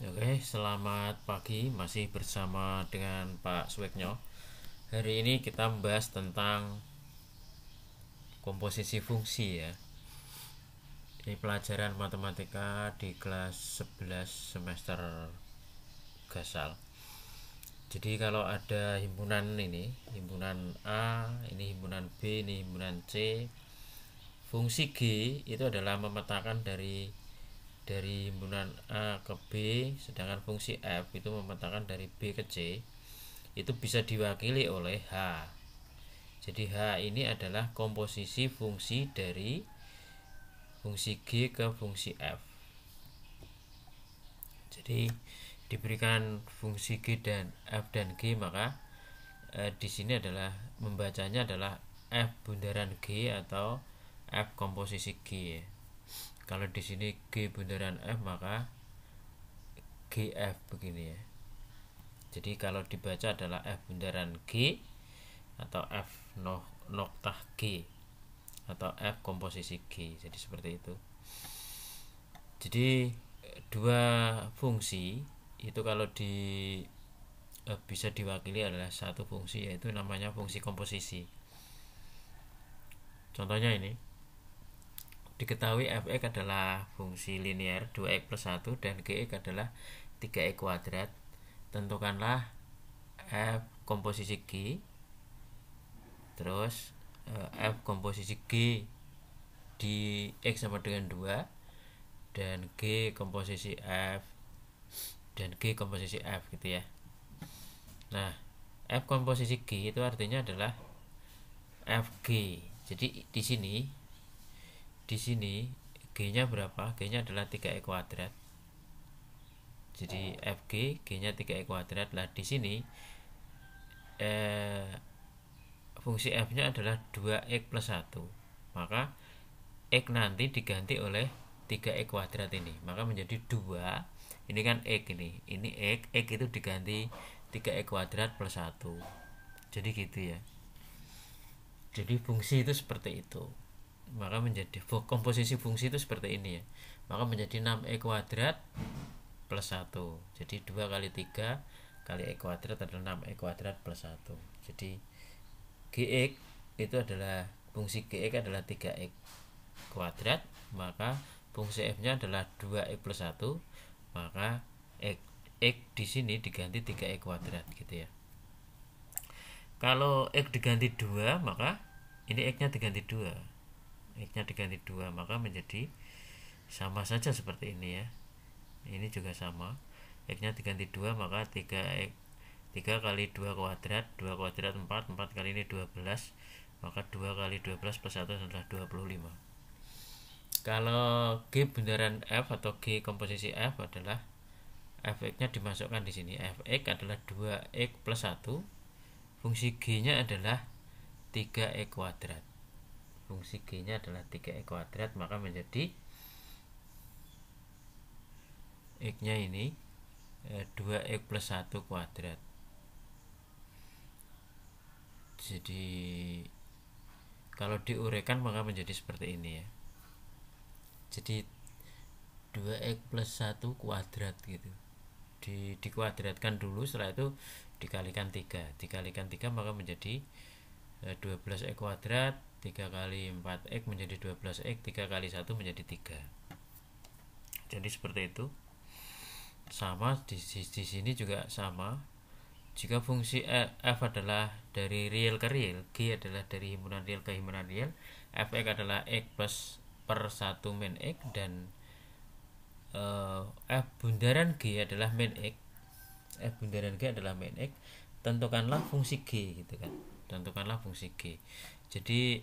Oke, selamat pagi. Masih bersama dengan Pak Sweknyo. Hari ini kita membahas tentang komposisi fungsi ya. Ini pelajaran matematika di kelas 11 semester Gasal. Jadi kalau ada himpunan ini, himpunan A, ini himpunan B, ini himpunan C. Fungsi G itu adalah memetakan dari himpunan A ke B, sedangkan fungsi F itu memetakan dari B ke C. Itu bisa diwakili oleh H. Jadi H ini adalah komposisi fungsi dari fungsi G ke fungsi F. Jadi diberikan fungsi G dan F dan G, maka di sini adalah membacanya adalah F bundaran G atau F komposisi G. Kalau di sini G bundaran F, maka GF begini ya. Jadi kalau dibaca adalah F bundaran G atau F noktah G atau F komposisi G. Jadi seperti itu. Jadi dua fungsi itu kalau bisa diwakili adalah satu fungsi, yaitu namanya fungsi komposisi. Contohnya ini. Diketahui f(x) adalah fungsi linear 2x plus 1 dan gx adalah 3x kuadrat. Tentukanlah f komposisi G, terus f komposisi G di x sama dengan 2, dan G komposisi F dan G komposisi F gitu ya. Nah, F komposisi G itu artinya adalah FG. Jadi di sini G-nya berapa? G-nya adalah 3x kuadrat. Jadi FG, G-nya 3x kuadrat. Lah di sini fungsi F-nya adalah 2x plus 1. Maka X nanti diganti oleh 3x kuadrat ini. Maka menjadi 2. Ini kan X ini. Ini X itu diganti 3x kuadrat plus 1. Jadi gitu ya. Jadi fungsi itu seperti itu. Maka menjadi komposisi fungsi itu seperti ini ya. Maka menjadi 6x kuadrat plus 1. Jadi 2 kali 3 kali x kuadrat adalah 6x kuadrat plus 1. Jadi gx itu adalah fungsi gx adalah 3x kuadrat, maka fungsi f-nya adalah 2x plus 1, maka x di sini diganti 3x kuadrat gitu ya. Kalau x diganti 2, maka ini x-nya diganti 2. X-nya diganti 2, maka menjadi sama saja seperti ini ya. Ini juga sama. X-nya diganti 2, maka 3x 3 kali 2 kuadrat, 2 kuadrat 4, 4 kali ini 12, maka 2 kali 12 plus 1 adalah 25. Kalau G bundaran F atau G komposisi F adalah fx-nya dimasukkan di sini. Fx adalah 2x plus 1. Fungsi G-nya adalah 3x kuadrat. Fungsi G-nya adalah 3x kuadrat, maka menjadi X-nya ini 2x plus 1 kuadrat. Jadi kalau diuraikan maka menjadi seperti ini ya. Jadi 2x plus 1 kuadrat gitu. Dikuadratkan dulu, setelah itu dikalikan 3. Dikalikan 3 maka menjadi 12x kuadrat. 3 kali 4x menjadi 12x. 3 kali 1 menjadi 3. Jadi seperti itu. Sama di sini juga sama. Jika fungsi f adalah dari real ke real, g adalah dari himpunan real ke himpunan real, fx adalah x plus per 1 min x, dan f bundaran g adalah min x. F bundaran g adalah min x. Tentukanlah fungsi g gitu kan. Tentukanlah fungsi g. Jadi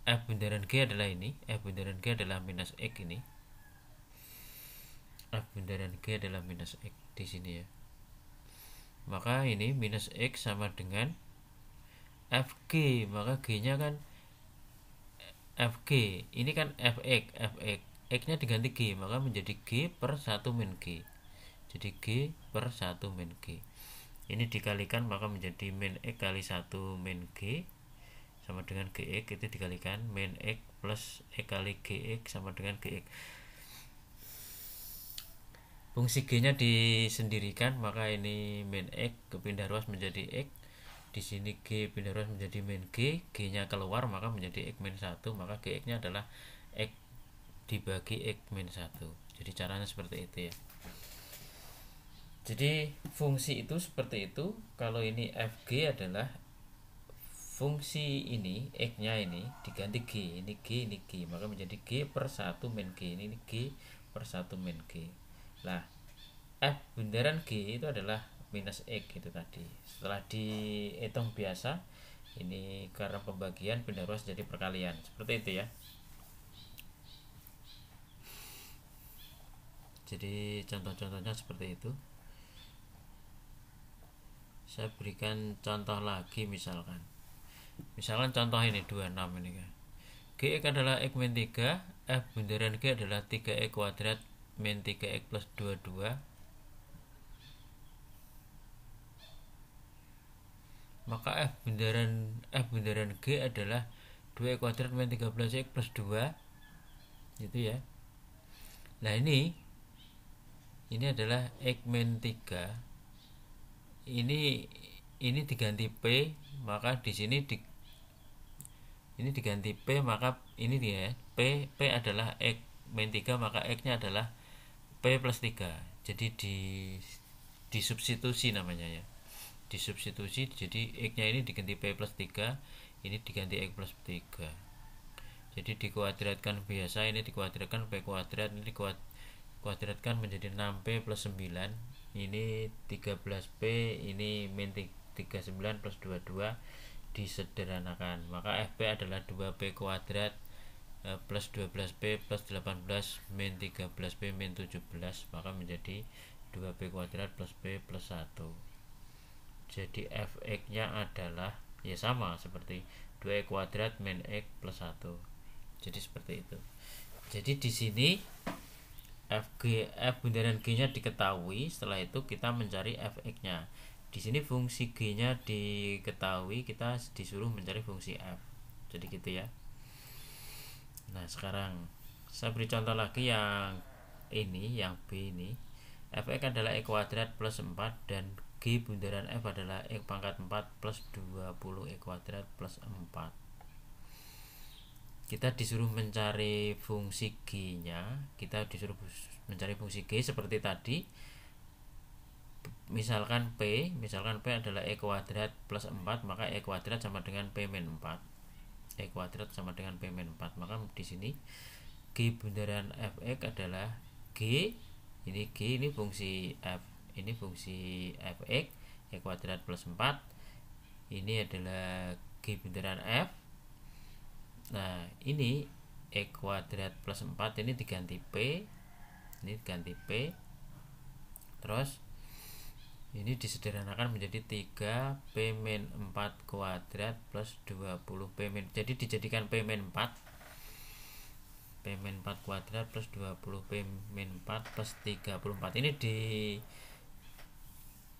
f bundaran g adalah ini. F bundaran g adalah minus x ini. F bundaran g adalah minus x di sini ya. Maka ini minus x sama dengan fg, maka g-nya kan fg, ini kan fx, x-nya diganti g, maka menjadi g per 1 min g. Jadi g per 1 min g. Ini dikalikan maka menjadi min x kali 1 min g sama dengan gx, itu dikalikan min x plus x kali gx sama dengan gx. fungsi G nya disendirikan, maka ini min X kepindah ruas menjadi X. Di sini G pindah ruas menjadi min G, G nya keluar maka menjadi X min 1, maka Gx nya adalah X dibagi X min 1. Jadi caranya seperti itu ya. Jadi fungsi itu seperti itu. Kalau ini Fg adalah fungsi ini X nya ini diganti G, ini G, ini G, maka menjadi G per 1 min G, ini G per 1 min G. Nah, F bundaran G itu adalah minus X itu tadi. Setelah dihitung biasa, ini karena pembagian pindah ruas jadi perkalian. Seperti itu ya. Jadi contoh-contohnya seperti itu. Saya berikan contoh lagi misalkan. Misalkan contoh ini 26 ini kan. Gx adalah X min 3, F bundaran G adalah 3X kuadrat min 3X plus 22. Maka F bundaran G adalah 2X kuadrat min 13X plus 2. Gitu ya. Nah ini adalah X min 3. Ini diganti P, maka di sini ini diganti P, maka ini dia P adalah X min 3, maka X-nya adalah P plus 3. Jadi disubstitusi namanya ya. Disubstitusi, jadi X-nya ini diganti P plus 3, ini diganti X plus 3. Jadi dikuadratkan biasa, ini dikuadratkan P kuadrat, ini dikuadratkan menjadi 6P plus 9. Ini 13P, ini min 39 plus 22 disederhanakan. Maka FP adalah 2P kuadrat plus 12P plus 18 min 13P min 17, maka menjadi 2P kuadrat plus P plus 1. Jadi Fx nya adalah ya sama seperti 2x kuadrat min x plus 1. Jadi seperti itu. Jadi di sini F bundaran G nya diketahui, setelah itu kita mencari Fx nya. Di sini fungsi G nya diketahui, kita disuruh mencari fungsi F. Jadi gitu ya. Nah sekarang saya beri contoh lagi yang ini, yang B ini. Fx adalah x kuadrat plus 4 dan G bundaran F adalah x pangkat 4 plus 20 x kuadrat plus 4. Kita disuruh mencari fungsi G nya, kita disuruh mencari fungsi G seperti tadi. Misalkan P adalah x kuadrat plus 4, maka x kuadrat sama dengan P min 4. X kuadrat sama dengan P min 4, maka di sini G bundaran Fx adalah G, ini fungsi F, ini fungsi Fx x kuadrat plus 4. Ini adalah G bundaran F. Nah ini x kuadrat plus 4 ini diganti P, ini diganti P, terus ini disederhanakan menjadi 3 P min 4 kuadrat plus 20 P min, jadi dijadikan P min 4, P min 4 kuadrat plus 20 P min 4 plus 34. Ini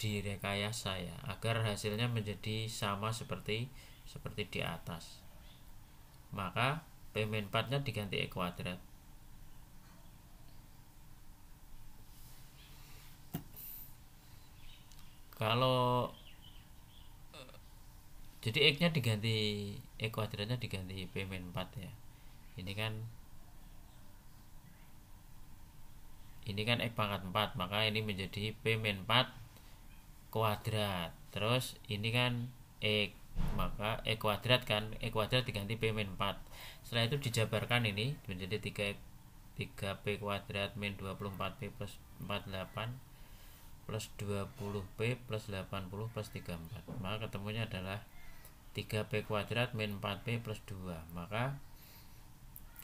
direkayasa ya, agar hasilnya menjadi sama seperti di atas. Maka P min 4 nya diganti x kuadrat. Kalau jadi x nya diganti, x kuadratnya diganti P min 4 ya. Ini kan x pangkat 4, maka ini menjadi P min 4 kuadrat. Terus ini kan x, maka x kuadrat kan, x kuadrat diganti P min 4. Setelah itu dijabarkan ini menjadi 3P kuadrat min 24P plus 48 plus 20P plus 80 plus 34. Maka ketemunya adalah 3P kuadrat min 4P plus 2. Maka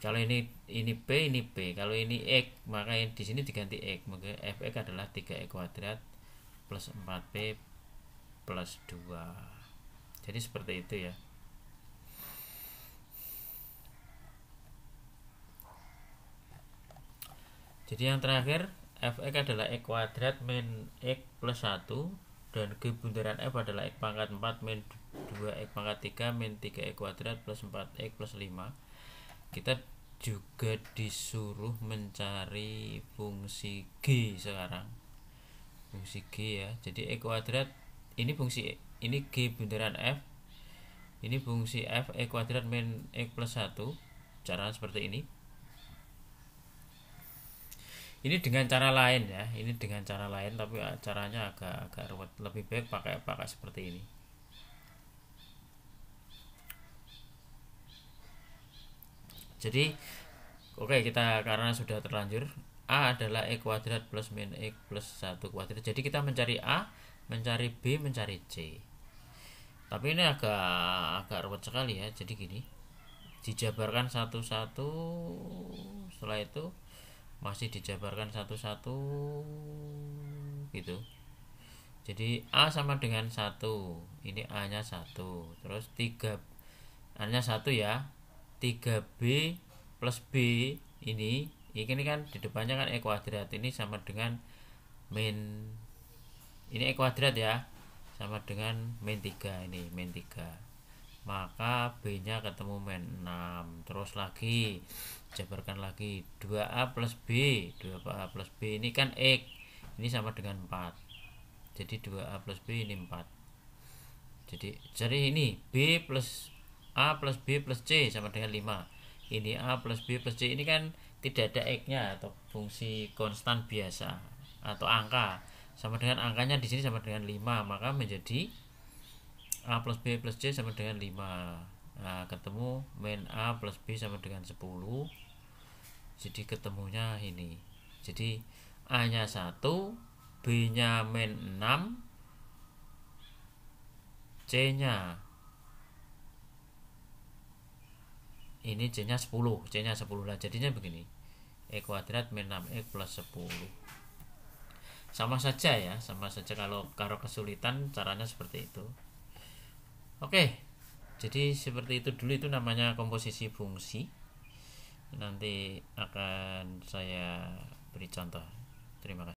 kalau ini P, ini P. Kalau ini X, maka di sini diganti X. Maka Fx adalah 3X kuadrat plus 4P plus 2. Jadi seperti itu ya. Jadi yang terakhir, Fx adalah x kuadrat min x plus 1 dan G bundaran F adalah x pangkat 4 min 2x pangkat 3 min 3x kuadrat plus 4x plus 5. Kita juga disuruh mencari fungsi G sekarang. Fungsi G ya. Jadi E kuadrat ini fungsi ini G bunderan F. Ini fungsi F E kuadrat min X plus 1. Cara seperti ini. Ini dengan cara lain ya. Ini dengan cara lain tapi caranya agak ruwet. Lebih baik pakai seperti ini. Jadi oke, kita karena sudah terlanjur A adalah E kuadrat plus min X plus 1 kuadrat. Jadi kita mencari A, mencari B, mencari C. Tapi ini agak ruwet sekali ya. Jadi gini, dijabarkan satu-satu, setelah itu masih dijabarkan satu-satu gitu. Jadi A sama dengan 1, ini A nya 1, terus 3 A nya 1 ya, 3B plus B ini kan di depannya kan E kuadrat, ini sama dengan min, ini E kuadrat ya, sama dengan min 3, ini min 3, maka B nya ketemu min 6. Terus lagi jabarkan lagi 2A plus B, 2A plus B ini kan X, ini sama dengan 4, jadi 2A plus B ini 4. Jadi ini B plus A plus B plus C sama dengan 5. Ini A plus B plus C ini kan tidak ada X-nya atau fungsi konstan biasa atau angka. Sama dengan angkanya di sini sama dengan 5, maka menjadi A plus B plus C sama dengan 5. Nah, ketemu min A plus B sama dengan 10. Jadi ketemunya ini. Jadi A-nya 1, B-nya min 6, C-nya ini C-nya 10, C-nya 10 lah, jadinya begini. E kuadrat min 6X plus 10. Sama saja ya, sama saja kalau kesulitan caranya seperti itu. Oke. Jadi seperti itu dulu, itu namanya komposisi fungsi. Nanti akan saya beri contoh. Terima kasih.